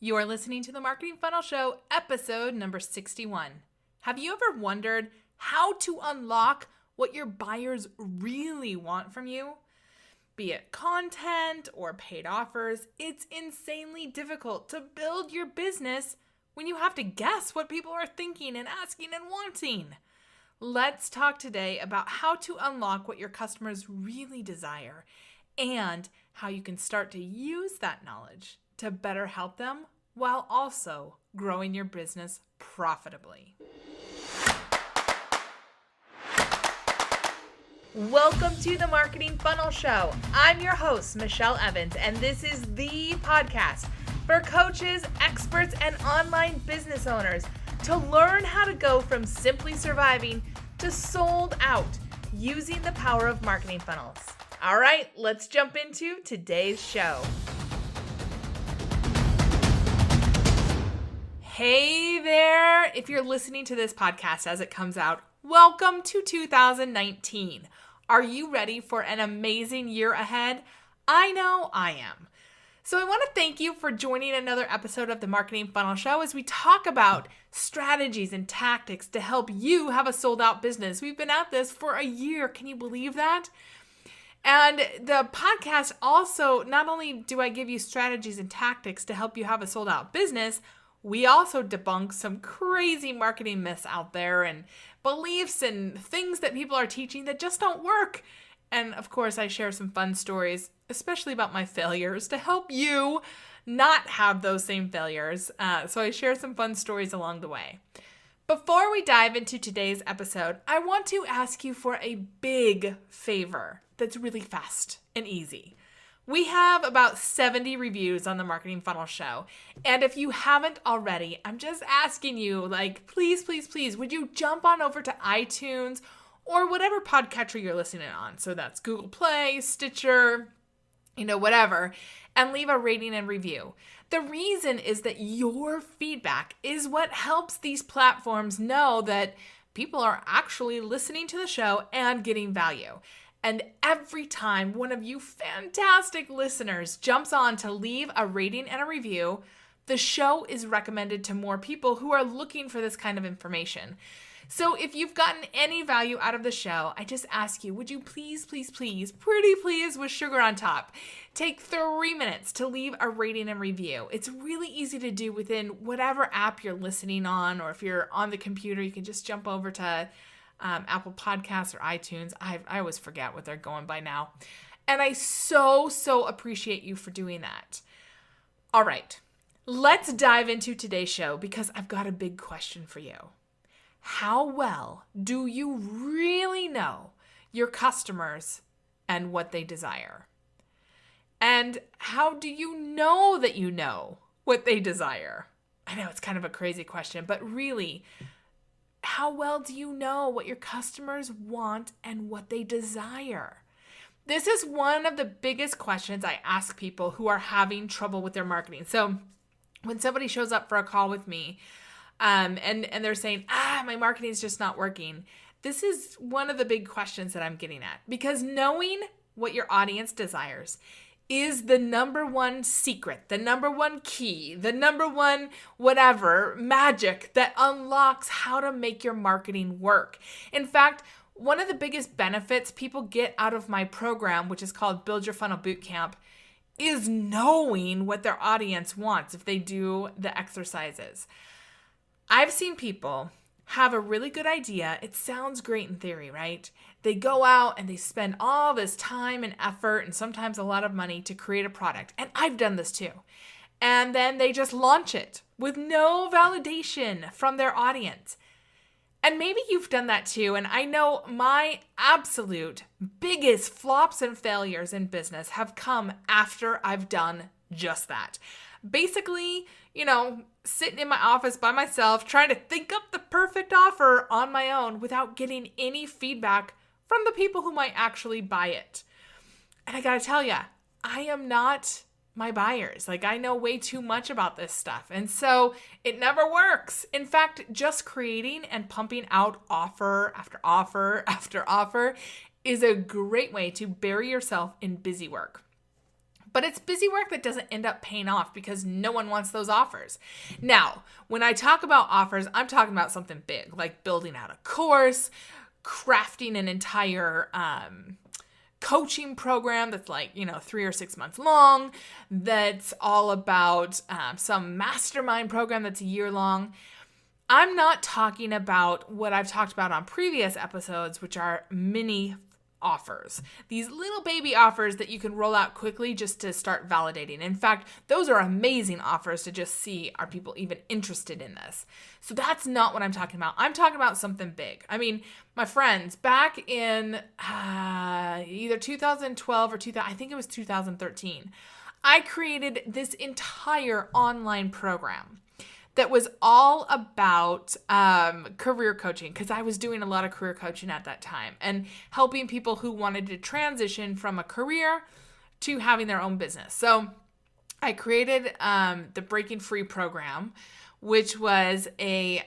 You're listening to the Marketing Funnel Show, episode number 61. Have you ever wondered how to unlock what your buyers really want from you? Be it content or paid offers, it's insanely difficult to build your business when you have to guess what people are thinking and asking and wanting. Let's talk today about how to unlock what your customers really desire and how you can start to use that knowledge to better help them while also growing your business profitably. Welcome to the Marketing Funnel Show. I'm your host, Michelle Evans, and this is the podcast for coaches, experts, and online business owners to learn how to go from simply surviving to sold out using the power of marketing funnels. All right, let's jump into today's show. Hey there! If you're listening to this podcast as it comes out, welcome to 2019. Are you ready for an amazing year ahead? I know I am. So I want to thank you for joining another episode of the Marketing Funnel Show as we talk about strategies and tactics to help you have a sold out business. We've been at this for a year. Can you believe that? And the podcast also, not only do I give you strategies and tactics to help you have a sold out business, we also debunk some crazy marketing myths out there and beliefs and things that people are teaching that just don't work. And of course, I share some fun stories, especially about my failures, to help you not have those same failures. So I share some fun stories along the way. Before we dive into today's episode, I want to ask you for a big favor that's really fast and easy. We have about 70 reviews on the Marketing Funnel Show. And if you haven't already, I'm just asking you, please, would you jump on over to iTunes or whatever podcatcher you're listening on? So that's Google Play, Stitcher, whatever, and leave a rating and review. The reason is that your feedback is what helps these platforms know that people are actually listening to the show and getting value. And every time one of you fantastic listeners jumps on to leave a rating and a review, the show is recommended to more people who are looking for this kind of information. So if you've gotten any value out of the show, I just ask you, would you please, pretty please with sugar on top, take 3 minutes to leave a rating and review. It's really easy to do within whatever app you're listening on, or if you're on the computer, you can just jump over to Apple Podcasts or iTunes. I always forget what they're going by now. And I so appreciate you for doing that. All right, let's dive into today's show because I've got a big question for you. How well do you really know your customers and what they desire? And how do you know that you know what they desire? I know it's kind of a crazy question, but really, how well do you know what your customers want and what they desire? This is one of the biggest questions I ask people who are having trouble with their marketing. So when somebody shows up for a call with me and they're saying, my marketing is just not working, this is one of the big questions that I'm getting at. Because knowing what your audience desires is the number one secret, the number one key, the number one whatever magic that unlocks how to make your marketing work. In fact, one of the biggest benefits people get out of my program, which is called Build Your Funnel Bootcamp, is knowing what their audience wants if they do the exercises. I've seen people have a really good idea. It sounds great in theory, right? They go out and they spend all this time and effort and sometimes a lot of money to create a product. And I've done this too. And then they just launch it with no validation from their audience. And maybe you've done that too. And I know my absolute biggest flops and failures in business have come after I've done just that. Basically, sitting in my office by myself, trying to think up the perfect offer on my own without getting any feedback from the people who might actually buy it. And I gotta tell you, I am not my buyers. I know way too much about this stuff. And so it never works. In fact, just creating and pumping out offer after offer after offer is a great way to bury yourself in busy work. But it's busy work that doesn't end up paying off because no one wants those offers. Now, when I talk about offers, I'm talking about something big, like building out a course, crafting an entire coaching program that's like, 3 or 6 months long, that's all about some mastermind program that's a year long. I'm not talking about what I've talked about on previous episodes, which are mini offers. These little baby offers that you can roll out quickly just to start validating. In fact, those are amazing offers to just see, are people even interested in this? So that's not what I'm talking about. I'm talking about something big. I mean, my friends, back in either 2012 or I think it was 2013, I created this entire online program that was all about career coaching, because I was doing a lot of career coaching at that time and helping people who wanted to transition from a career to having their own business. So I created the Breaking Free program, which was a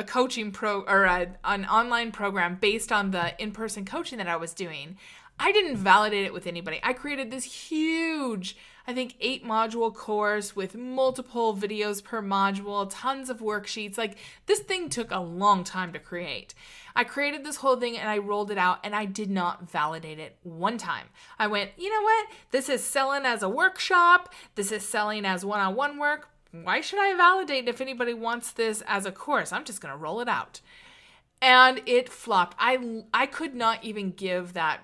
coaching an online program based on the in-person coaching that I was doing. I didn't validate it with anybody. I created this huge, I think 8-module course with multiple videos per module, tons of worksheets. Like, this thing took a long time to create. I created this whole thing and I rolled it out, and I did not validate it one time. I went, you know what? This is selling as a workshop. This is selling as one-on-one work. Why should I validate if anybody wants this as a course? I'm just going to roll it out. And it flopped. I could not even give that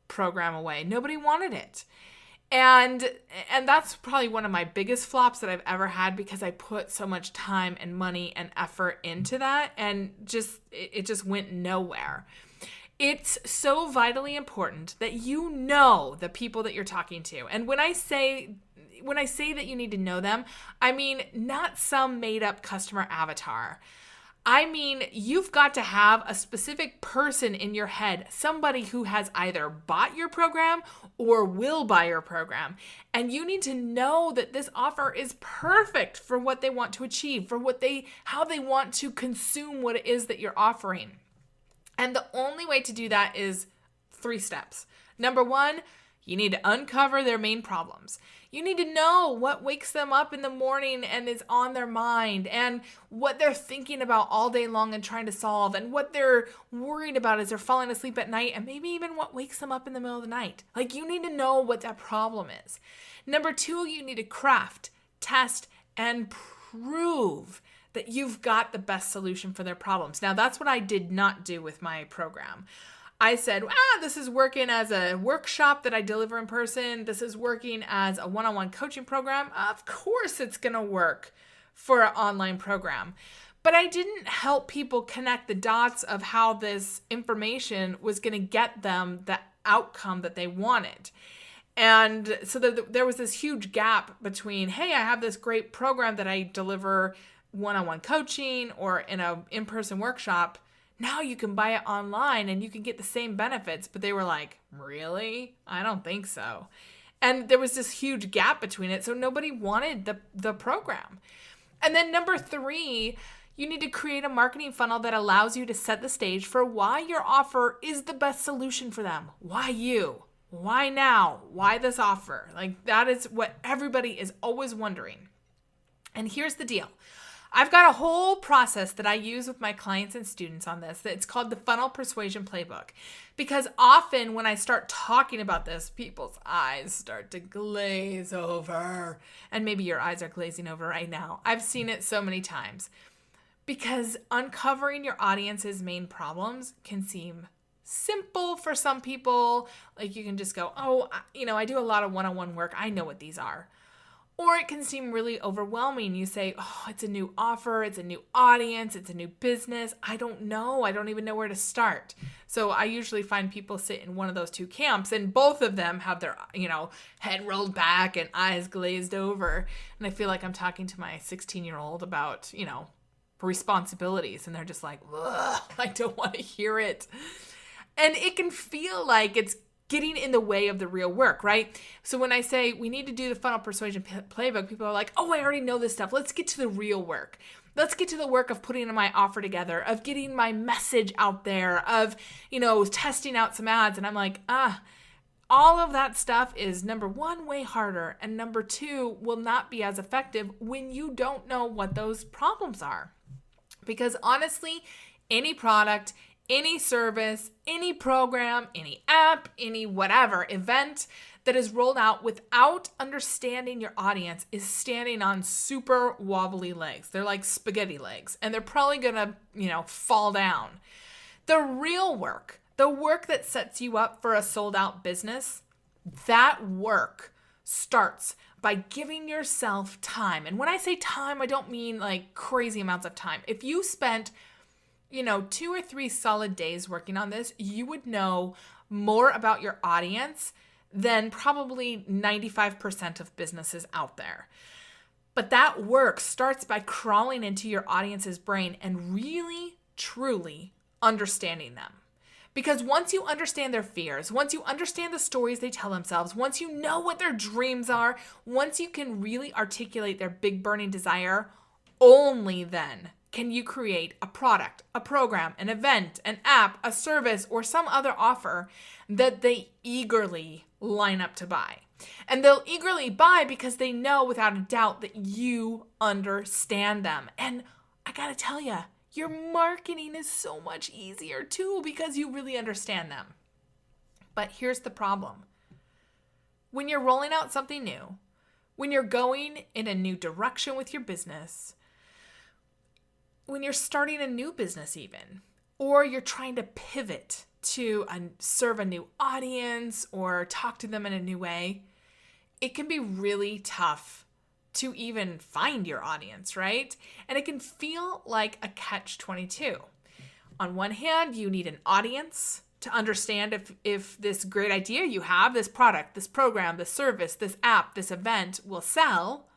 program away. Nobody wanted it. And that's probably one of my biggest flops that I've ever had, because I put so much time and money and effort into that, and it just went nowhere. It's so vitally important that you know the people that you're talking to. And when I say that you need to know them, I mean not some made up customer avatar. I mean, you've got to have a specific person in your head, somebody who has either bought your program or will buy your program. And you need to know that this offer is perfect for what they want to achieve, for how they want to consume what it is that you're offering. And the only way to do that is 3 steps. Number 1, you need to uncover their main problems. You need to know what wakes them up in the morning and is on their mind, and what they're thinking about all day long and trying to solve, and what they're worried about as they're falling asleep at night, and maybe even what wakes them up in the middle of the night. Like, you need to know what that problem is. Number 2, you need to craft, test, and prove that you've got the best solution for their problems. Now, that's what I did not do with my program. I said, this is working as a workshop that I deliver in person. This is working as a one-on-one coaching program. Of course it's going to work for an online program. But I didn't help people connect the dots of how this information was going to get them the outcome that they wanted. And so there was this huge gap between, hey, I have this great program that I deliver one-on-one coaching or in an in-person workshop. Now you can buy it online and you can get the same benefits. But they were like, really? I don't think so. And there was this huge gap between it. So nobody wanted the program. And then number 3, you need to create a marketing funnel that allows you to set the stage for why your offer is the best solution for them. Why you? Why now? Why this offer? Like, that is what everybody is always wondering. And here's the deal. I've got a whole process that I use with my clients and students on this. It's called the Funnel Persuasion Playbook. Because often when I start talking about this, people's eyes start to glaze over. And maybe your eyes are glazing over right now. I've seen it so many times. Because uncovering your audience's main problems can seem simple for some people. Like, you can just go, I do a lot of one-on-one work. I know what these are. Or it can seem really overwhelming. You say, it's a new offer, it's a new audience, it's a new business. I don't know. I don't even know where to start. So I usually find people sit in one of those 2 camps, and both of them have their, head rolled back and eyes glazed over. And I feel like I'm talking to my 16-year-old about, responsibilities. And they're just like, ugh, I don't want to hear it. And it can feel like it's getting in the way of the real work, right? So when I say we need to do the Funnel Persuasion Playbook, people are like, I already know this stuff. Let's get to the real work. Let's get to the work of putting my offer together, of getting my message out there, of, testing out some ads. And I'm like, all of that stuff is, number one, way harder, and number two, will not be as effective when you don't know what those problems are. Because honestly, any product, any service, any program, any app, any whatever event that is rolled out without understanding your audience is standing on super wobbly legs. They're like spaghetti legs, and they're probably gonna, fall down. The real work, the work that sets you up for a sold out business, that work starts by giving yourself time. And when I say time, I don't mean like crazy amounts of time. If you spent, 2 or 3 solid days working on this, you would know more about your audience than probably 95% of businesses out there. But that work starts by crawling into your audience's brain and really, truly understanding them. Because once you understand their fears, once you understand the stories they tell themselves, once you know what their dreams are, once you can really articulate their big burning desire, only then can you create a product, a program, an event, an app, a service, or some other offer that they eagerly line up to buy. And they'll eagerly buy because they know without a doubt that you understand them. And I gotta tell you, your marketing is so much easier too because you really understand them. But here's the problem. When you're rolling out something new, when you're going in a new direction with your business, when you're starting a new business even, or you're trying to pivot to serve a new audience or talk to them in a new way, it can be really tough to even find your audience, right? And it can feel like a catch-22. On one hand, you need an audience to understand if this great idea you have, this product, this program, this service, this app, this event will sell.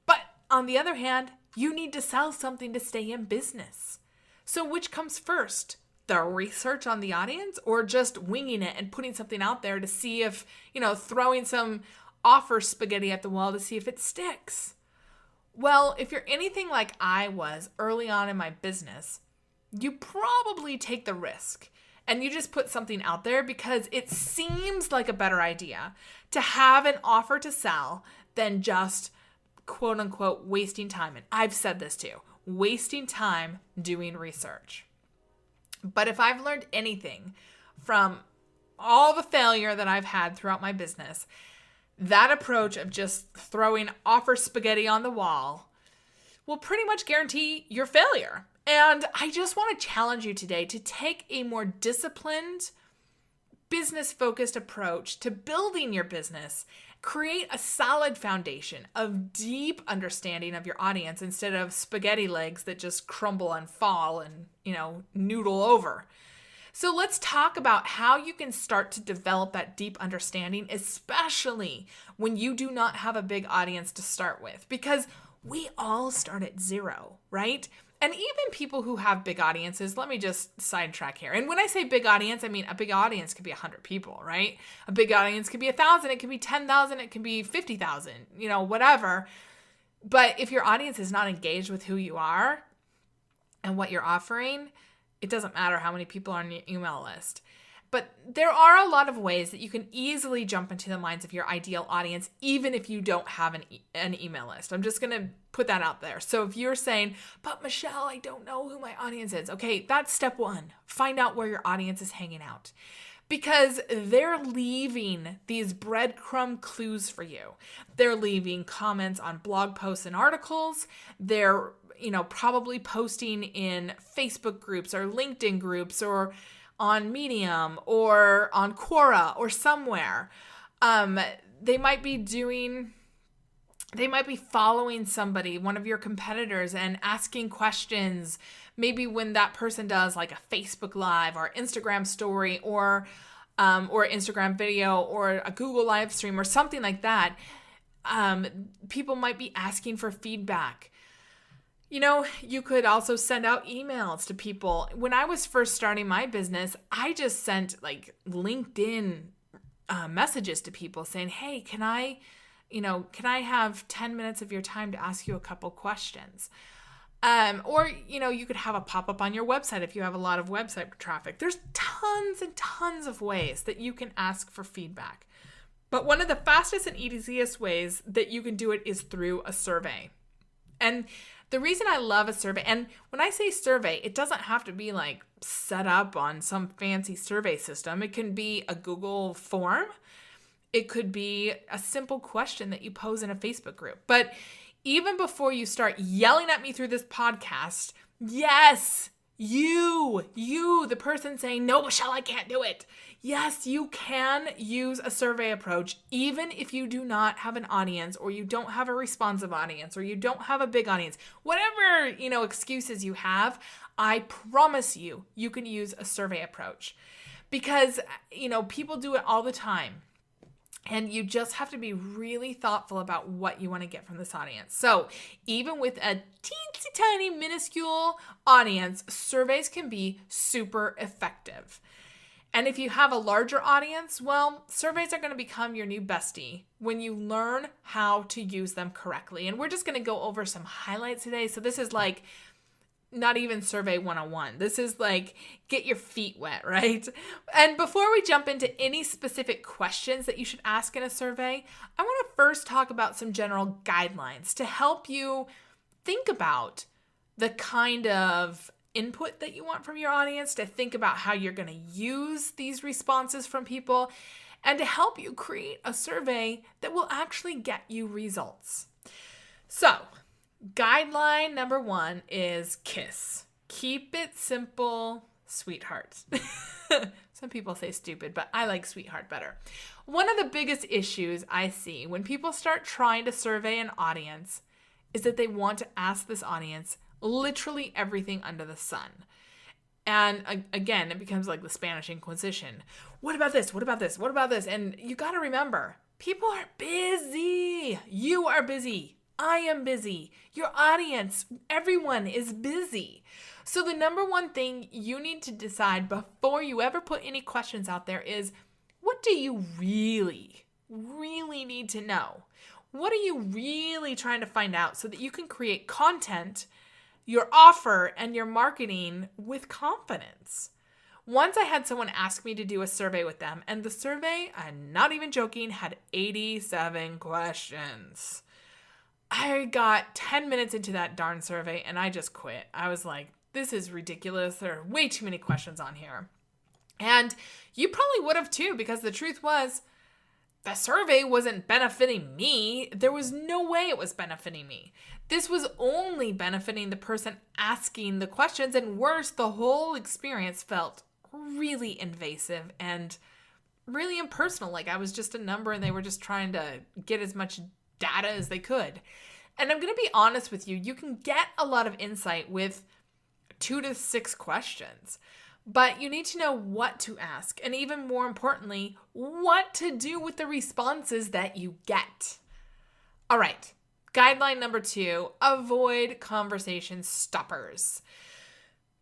But on the other hand, you need to sell something to stay in business. So which comes first? The research on the audience or just winging it and putting something out there to see if, throwing some offer spaghetti at the wall to see if it sticks? Well, if you're anything like I was early on in my business, you probably take the risk and you just put something out there because it seems like a better idea to have an offer to sell than just quote unquote wasting time. And I've said this too, wasting time doing research. But if I've learned anything from all the failure that I've had throughout my business, that approach of just throwing offer spaghetti on the wall will pretty much guarantee your failure. And I just want to challenge you today to take a more disciplined, business-focused approach to building your business. Create a solid foundation of deep understanding of your audience instead of spaghetti legs that just crumble and fall and, noodle over. So let's talk about how you can start to develop that deep understanding, especially when you do not have a big audience to start with, because we all start at zero, right? And even people who have big audiences, let me just sidetrack here. And when I say big audience, I mean a big audience could be 100 people, right? A big audience could be 1,000, it could be 10,000, it could be 50,000, whatever. But if your audience is not engaged with who you are and what you're offering, it doesn't matter how many people are on your email list. But there are a lot of ways that you can easily jump into the minds of your ideal audience, even if you don't have an email list. I'm just going to put that out there. So if you're saying, but Michelle, I don't know who my audience is. Okay, that's step one. Find out where your audience is hanging out. Because they're leaving these breadcrumb clues for you. They're leaving comments on blog posts and articles. They're, probably posting in Facebook groups or LinkedIn groups or on Medium or on Quora or somewhere. They might be following somebody, one of your competitors, and asking questions. Maybe when that person does like a Facebook Live or Instagram story or Instagram video or a Google live stream or something like that, people might be asking for feedback. You could also send out emails to people. When I was first starting my business, I just sent like LinkedIn messages to people saying, hey, can I have 10 minutes of your time to ask you a couple questions? Or, you could have a pop-up on your website if you have a lot of website traffic. There's tons and tons of ways that you can ask for feedback. But one of the fastest and easiest ways that you can do it is through a survey. And the reason I love a survey, and when I say survey, it doesn't have to be like set up on some fancy survey system. It can be a Google form. It could be a simple question that you pose in a Facebook group. But even before you start yelling at me through this podcast, yes, you, the person saying, no, Michelle, I can't do it. Yes, you can use a survey approach, even if you do not have an audience, or you don't have a responsive audience, or you don't have a big audience. Whatever, excuses you have, I promise you can use a survey approach. Because, people do it all the time. And you just have to be really thoughtful about what you want to get from this audience. So even with a teensy tiny minuscule audience, surveys can be super effective. And if you have a larger audience, well, surveys are going to become your new bestie when you learn how to use them correctly. And we're just going to go over some highlights today. So this is like not even survey 101. This is like get your feet wet, right? And before we jump into any specific questions that you should ask in a survey, I want to first talk about some general guidelines to help you think about the kind of input that you want from your audience, to think about how you're going to use these responses from people, and to help you create a survey that will actually get you results. So, guideline number 1 is KISS. Keep it simple, sweetheart. Some people say stupid, but I like sweetheart better. One of the biggest issues I see when people start trying to survey an audience is that they want to ask this audience literally everything under the sun. And again, it becomes like the Spanish Inquisition. What about this? What about this? What about this? And you got to remember, people are busy. You are busy. I am busy. Your audience, everyone is busy. So the number one thing you need to decide before you ever put any questions out there is, what do you really need to know? What are you really trying to find out so that you can create content, your offer, and your marketing with confidence? Once I had someone ask me to do a survey with them, and the survey, I'm not even joking, had 87 questions. I got 10 minutes into that darn survey and I just quit. I was like, this is ridiculous. There are way too many questions on here. And you probably would have too, because the truth was, the survey wasn't benefiting me. There was no way it was benefiting me. This was only benefiting the person asking the questions, and worse, the whole experience felt really invasive and really impersonal. Like I was just a number and they were just trying to get as much data as they could. And I'm going to be honest with you, you can get a lot of insight with 2 to 6 questions. But you need to know what to ask, and even more importantly, what to do with the responses that you get. All right, guideline number 2, avoid conversation stoppers.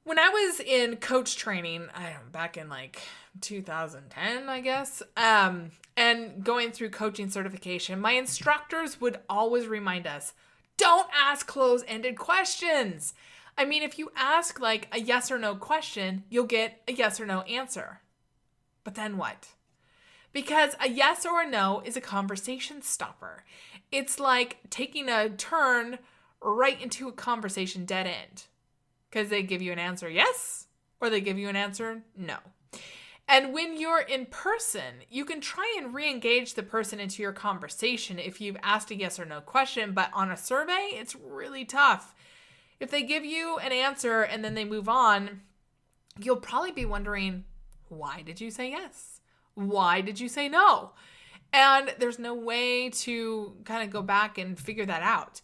When I was in coach training, back in like 2010, I guess, and going through coaching certification, my instructors would always remind us, don't ask close-ended questions. I mean, if you ask like a yes or no question, you'll get a yes or no answer. But then what? Because a yes or a no is a conversation stopper. It's like taking a turn right into a conversation dead end. Because they give you an answer yes, or they give you an answer no. And when you're in person, you can try and re-engage the person into your conversation if you've asked a yes or no question, but on a survey, it's really tough. If they give you an answer and then they move on, you'll probably be wondering, why did you say yes? Why did you say no? And there's no way to kind of go back and figure that out.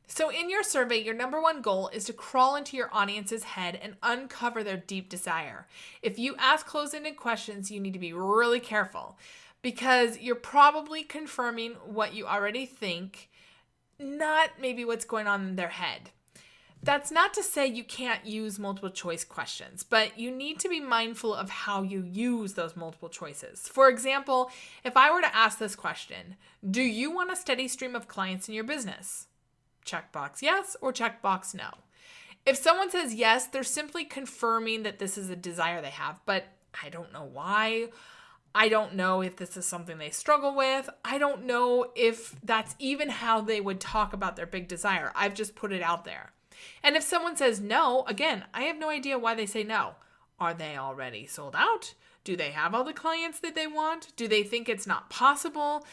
So in your survey, your number one goal is to crawl into your audience's head and uncover their deep desire. If you ask closed-ended questions, you need to be really careful because you're probably confirming what you already think, not maybe what's going on in their head. That's not to say you can't use multiple choice questions, but you need to be mindful of how you use those multiple choices. For example, if I were to ask this question, do you want a steady stream of clients in your business? Checkbox yes or checkbox no. If someone says yes, they're simply confirming that this is a desire they have, but I don't know why. I don't know if this is something they struggle with. I don't know if that's even how they would talk about their big desire. I've just put it out there. And if someone says no, again, I have no idea why they say no. Are they already sold out? Do they have all the clients that they want? Do they think it's not possible?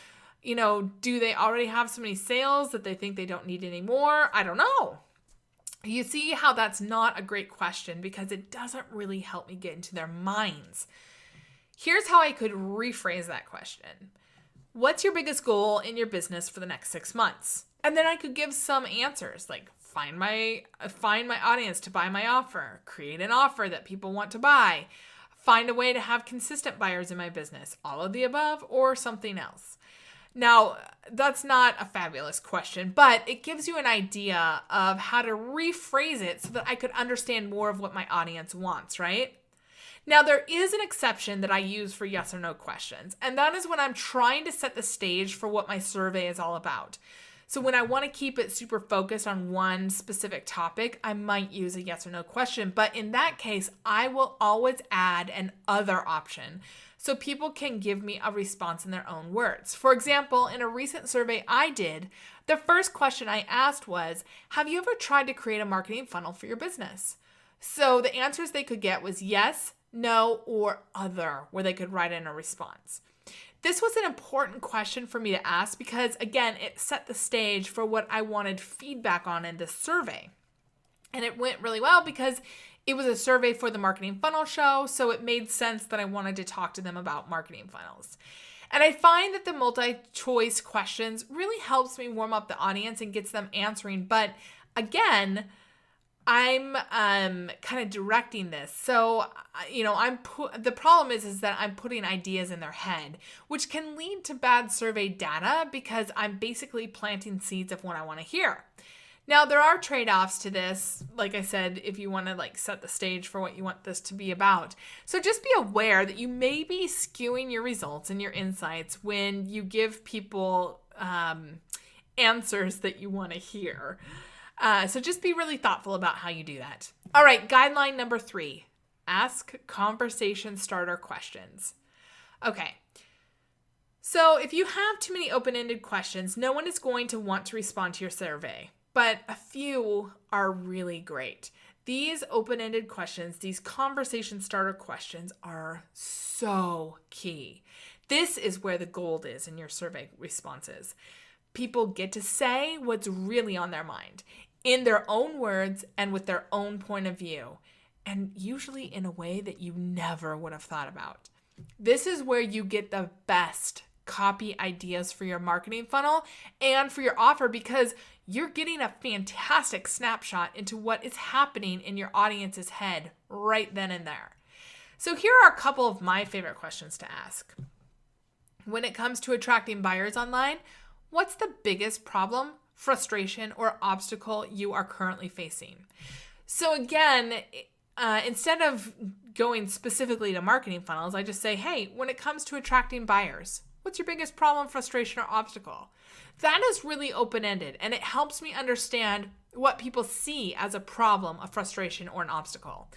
Do they already have so many sales that they think they don't need any more? I don't know. You see how that's not a great question because it doesn't really help me get into their minds. Here's how I could rephrase that question. What's your biggest goal in your business for the next 6 months? And then I could give some answers like find my audience to buy my offer, create an offer that people want to buy, find a way to have consistent buyers in my business, all of the above, or something else. Now, that's not a fabulous question, but it gives you an idea of how to rephrase it so that I could understand more of what my audience wants, right? Now, there is an exception that I use for yes or no questions, and that is when I'm trying to set the stage for what my survey is all about. So when I want to keep it super focused on one specific topic, I might use a yes or no question, but in that case, I will always add an other option so people can give me a response in their own words. For example, in a recent survey I did, the first question I asked was, have you ever tried to create a marketing funnel for your business? So the answers they could get was yes, no, or other, where they could write in a response. This was an important question for me to ask because, again, it set the stage for what I wanted feedback on in this survey. And it went really well because it was a survey for the Marketing Funnel Show, so it made sense that I wanted to talk to them about marketing funnels. And I find that the multi-choice questions really helps me warm up the audience and gets them answering. But again, I'm kind of directing this. So, the problem is that I'm putting ideas in their head, which can lead to bad survey data because I'm basically planting seeds of what I want to hear. Now, there are trade-offs to this, like I said, if you want to set the stage for what you want this to be about. So just be aware that you may be skewing your results and your insights when you give people answers that you want to hear. So just be really thoughtful about how you do that. All right, guideline number 3, ask conversation starter questions. Okay. So if you have too many open-ended questions, no one is going to want to respond to your survey. But a few are really great. These open-ended questions, these conversation starter questions are so key. This is where the gold is in your survey responses. People get to say what's really on their mind in their own words and with their own point of view, and usually in a way that you never would have thought about. This is where you get the best copy ideas for your marketing funnel and for your offer because you're getting a fantastic snapshot into what is happening in your audience's head right then and there. So here are a couple of my favorite questions to ask. When it comes to attracting buyers online, what's the biggest problem, frustration, or obstacle you are currently facing? So again, instead of going specifically to marketing funnels, I just say, hey, when it comes to attracting buyers, what's your biggest problem, frustration, or obstacle? That is really open-ended, and it helps me understand what people see as a problem, a frustration, or an obstacle.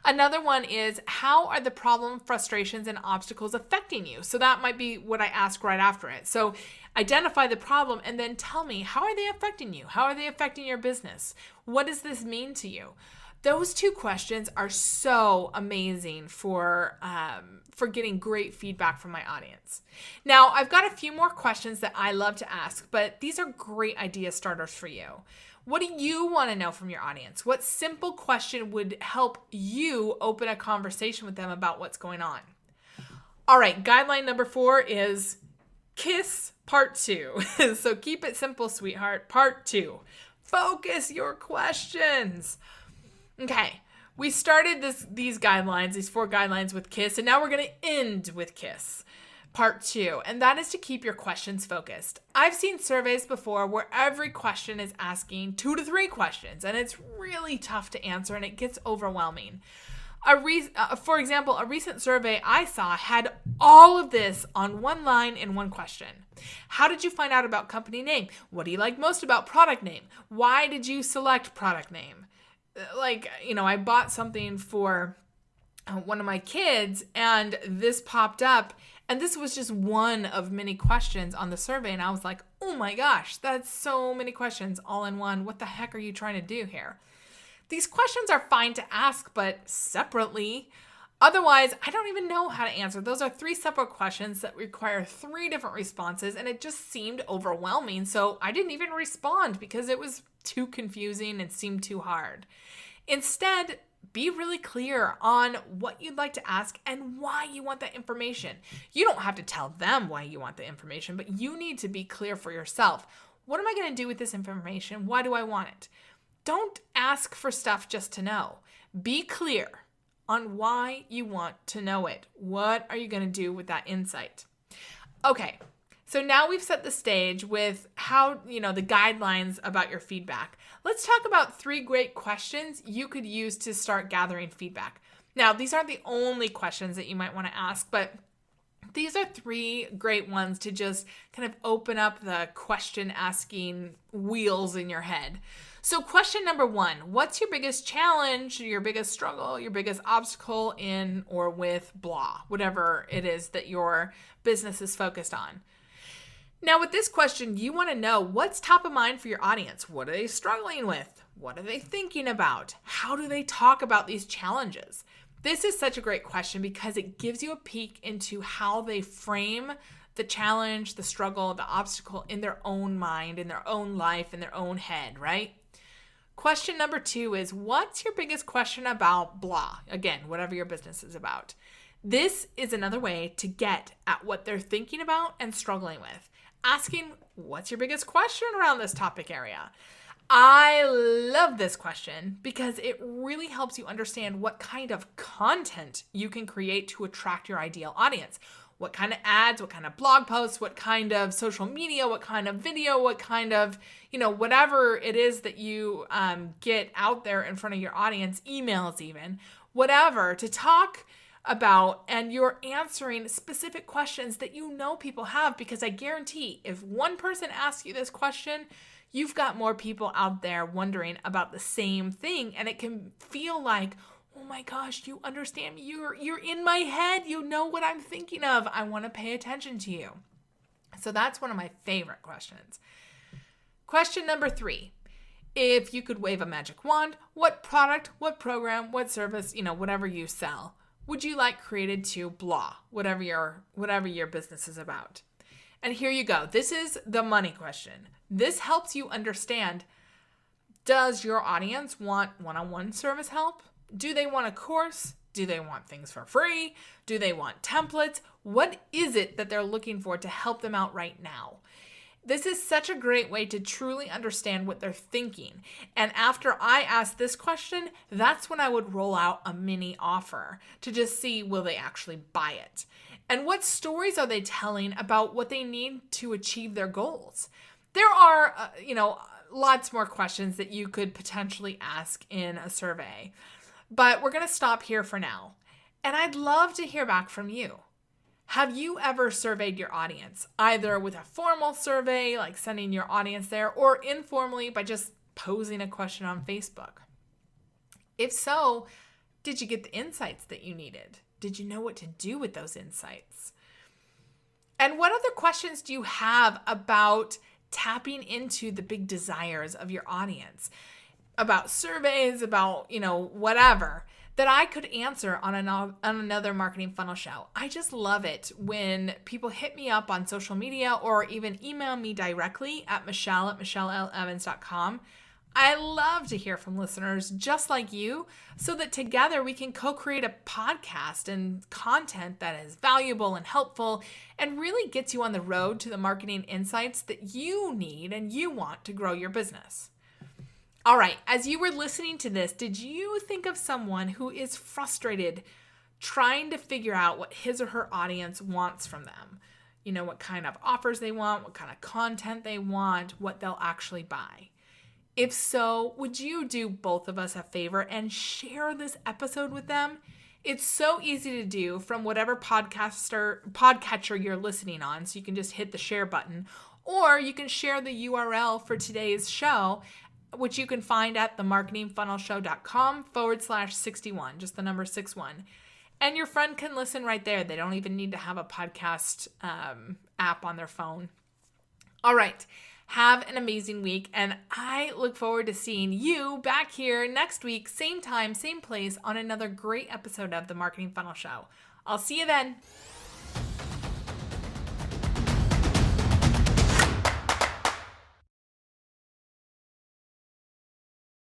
Another one is, how are the problem, frustrations, and obstacles affecting you? So that might be what I ask right after it. So identify the problem and then tell me, how are they affecting you? How are they affecting your business? What does this mean to you? Those two questions are so amazing for getting great feedback from my audience. Now, I've got a few more questions that I love to ask, but these are great idea starters for you. What do you want to know from your audience? What simple question would help you open a conversation with them about what's going on? All right, guideline number 4 is KISS part 2. So keep it simple, sweetheart. Part 2. Focus your questions. Okay, we started these 4 guidelines with KISS, and now we're going to end with KISS, part 2, and that is to keep your questions focused. I've seen surveys before where every question is asking 2 to 3 questions, and it's really tough to answer, and it gets overwhelming. For example, a recent survey I saw had all of this on one line in one question. How did you find out about company name? What do you like most about product name? Why did you select product name? I bought something for one of my kids and this popped up, and this was just one of many questions on the survey. And I was like, oh my gosh, that's so many questions all in one. What the heck are you trying to do here? These questions are fine to ask, but separately. Otherwise, I don't even know how to answer. Those are 3 separate questions that require 3 different responses, and it just seemed overwhelming. So I didn't even respond because it was too confusing and seemed too hard. Instead, be really clear on what you'd like to ask and why you want that information. You don't have to tell them why you want the information, but you need to be clear for yourself. What am I going to do with this information? Why do I want it? Don't ask for stuff just to know. Be clear on why you want to know it. What are you going to do with that insight? Okay, so now we've set the stage with how, the guidelines about your feedback. Let's talk about 3 great questions you could use to start gathering feedback. Now, these aren't the only questions that you might want to ask, but these are 3 great ones to just kind of open up the question asking wheels in your head. So question number 1, what's your biggest challenge, your biggest struggle, your biggest obstacle in or with blah, whatever it is that your business is focused on? Now with this question, you want to know what's top of mind for your audience. What are they struggling with? What are they thinking about? How do they talk about these challenges? This is such a great question because it gives you a peek into how they frame the challenge, the struggle, the obstacle in their own mind, in their own life, in their own head, right? Question number 2 is, what's your biggest question about blah? Again, whatever your business is about. This is another way to get at what they're thinking about and struggling with. Asking, what's your biggest question around this topic area? I love this question because it really helps you understand what kind of content you can create to attract your ideal audience. What kind of ads, what kind of blog posts, what kind of social media, what kind of video, what kind of, whatever it is that you get out there in front of your audience, emails even, whatever, to talk about, and you're answering specific questions that people have, because I guarantee if one person asks you this question, you've got more people out there wondering about the same thing, and it can feel like, oh my gosh, you understand me, you're in my head, you know what I'm thinking of, I want to pay attention to you. So that's one of my favorite questions. Question number 3. If you could wave a magic wand, what product, what program, what service, whatever you sell, would you like created to blah, whatever your business is about? And here you go. This is the money question. This helps you understand, does your audience want one-on-one service help? Do they want a course? Do they want things for free? Do they want templates? What is it that they're looking for to help them out right now? This is such a great way to truly understand what they're thinking. And after I ask this question, that's when I would roll out a mini offer to just see, will they actually buy it? And what stories are they telling about what they need to achieve their goals? There are, lots more questions that you could potentially ask in a survey, but we're going to stop here for now. And I'd love to hear back from you. Have you ever surveyed your audience, either with a formal survey, like sending your audience there, or informally by just posing a question on Facebook? If so, did you get the insights that you needed? Did you know what to do with those insights? And what other questions do you have about tapping into the big desires of your audience? About surveys, about, whatever, that I could answer on another Marketing Funnel show. I just love it when people hit me up on social media or even email me directly at michelle@michellelevans.com. I love to hear from listeners just like you, so that together we can co-create a podcast and content that is valuable and helpful and really gets you on the road to the marketing insights that you need and you want to grow your business. All right, as you were listening to this, did you think of someone who is frustrated trying to figure out what his or her audience wants from them? What kind of offers they want, what kind of content they want, what they'll actually buy. If so, would you do both of us a favor and share this episode with them? It's so easy to do from whatever podcatcher you're listening on, so you can just hit the share button, or you can share the URL for today's show which you can find at themarketingfunnelshow.com/61, just the number 61. And your friend can listen right there. They don't even need to have a podcast app on their phone. All right. Have an amazing week, and I look forward to seeing you back here next week, same time, same place, on another great episode of The Marketing Funnel Show. I'll see you then.